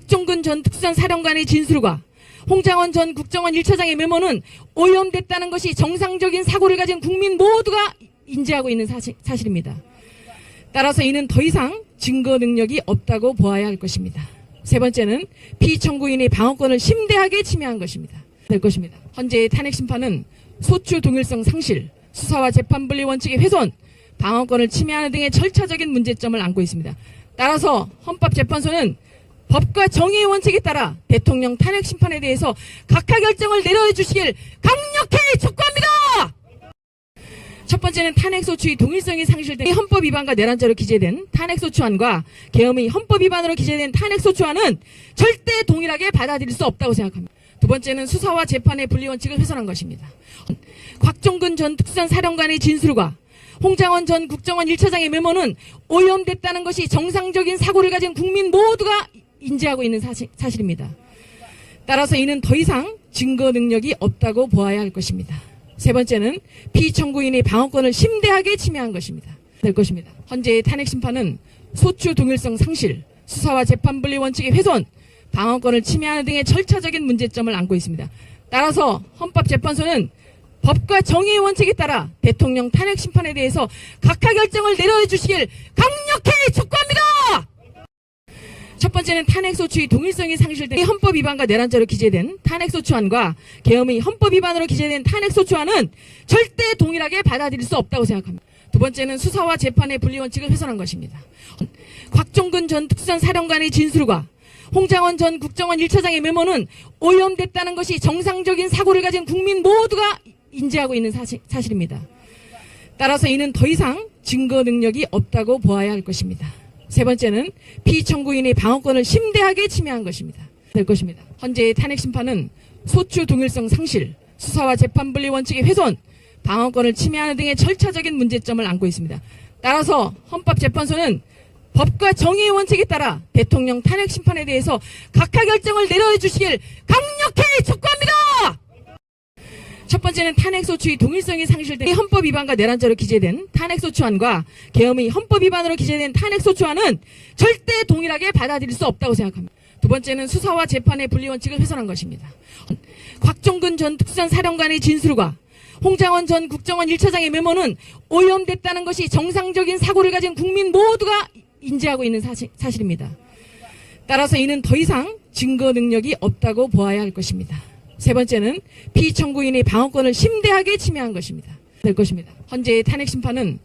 곽종근 전 특수전사령관의 진술과 홍장원 전 국정원 1차장의 메모는 오염됐다는 것이 정상적인 사고를 가진 국민 모두가 인지하고 있는 사실입니다. 따라서 이는 더 이상 증거 능력이 없다고 보아야 할 것입니다. 세 번째는 피청구인의 방어권을 심대하게 침해한 것입니다. 헌재의 탄핵 심판은 소추 동일성 상실, 수사와 재판 분리 원칙의 훼손, 방어권을 침해하는 등의 절차적인 문제점을 안고 있습니다. 따라서 헌법재판소는 법과 정의의 원칙에 따라 대통령 탄핵 심판에 대해서 각하 결정을 내려주시길 강력히 촉구합니다. 첫 번째는 탄핵소추의 동일성이 상실된 헌법 위반과 내란죄로 기재된 탄핵소추안과 계엄의 헌법 위반으로 기재된 탄핵소추안은 절대 동일하게 받아들일 수 없다고 생각합니다. 두 번째는 수사와 재판의 분리원칙을 훼손한 것입니다. 곽종근 전 특수전사령관의 진술과 홍장원 전 국정원 1차장의 메모는 오염됐다는 것이 정상적인 사고를 가진 국민 모두가 인지하고 있는 사실입니다. 따라서 이는 더 이상 증거 능력이 없다고 보아야 할 것입니다. 세 번째는 피청구인의 방어권을 심대하게 침해한 것입니다. 헌재의 탄핵 심판은 소추 동일성 상실, 수사와 재판 분리 원칙의 훼손, 방어권을 침해하는 등의 절차적인 문제점을 안고 있습니다. 따라서 헌법재판소는 법과 정의의 원칙에 따라 대통령 탄핵 심판에 대해서 각하 결정을 내려주시길 강력히 촉구합니다. 첫 번째는 탄핵소추의 동일성이 상실된 헌법 위반과 내란죄로 기재된 탄핵소추안과 계엄의 헌법 위반으로 기재된 탄핵소추안은 절대 동일하게 받아들일 수 없다고 생각합니다. 두 번째는 수사와 재판의 분리원칙을 훼손한 것입니다. 곽종근 전 특수전사령관의 진술과 홍장원 전 국정원 1차장의 메모는 오염됐다는 것이 정상적인 사고를 가진 국민 모두가 인지하고 있는 사실입니다. 따라서 이는 더 이상 증거 능력이 없다고 보아야 할 것입니다. 세 번째는 피청구인의 방어권을 심대하게 침해한 것입니다. 헌재의 탄핵 심판은 소추 동일성 상실, 수사와 재판 분리 원칙의 훼손, 방어권을 침해하는 등의 절차적인 문제점을 안고 있습니다. 따라서 헌재의 탄핵 심판은 소추 동일성 상실, 수사와 재판 분리 원칙의 훼손, 방어권을 침해하는 등의 절차적인 문제점을 안고 있습니다. 따라서 헌법재판소는 법과 정의의 원칙에 따라 대통령 탄핵 심판에 대해서 각하 결정을 내려주시길 강력히 촉구합니다. 첫 번째는 탄핵소추의 동일성이 상실된 헌법 위반과 내란죄로 기재된 탄핵소추안과 계엄의 헌법 위반으로 기재된 탄핵소추안은 절대 동일하게 받아들일 수 없다고 생각합니다. 두 번째는 수사와 재판의 분리원칙을 훼손한 것입니다. 곽종근 전 특수전사령관의 진술과 홍장원 전 국정원 1차장의 메모는 오염됐다는 것이 정상적인 사고를 가진 국민 모두가 인지하고 있는 사실입니다. 따라서 이는 더 이상 증거 능력이 없다고 보아야 할 것입니다. 세 번째는 피청구인의 방어권을 심대하게 침해한 것입니다. 헌재의 탄핵 심판은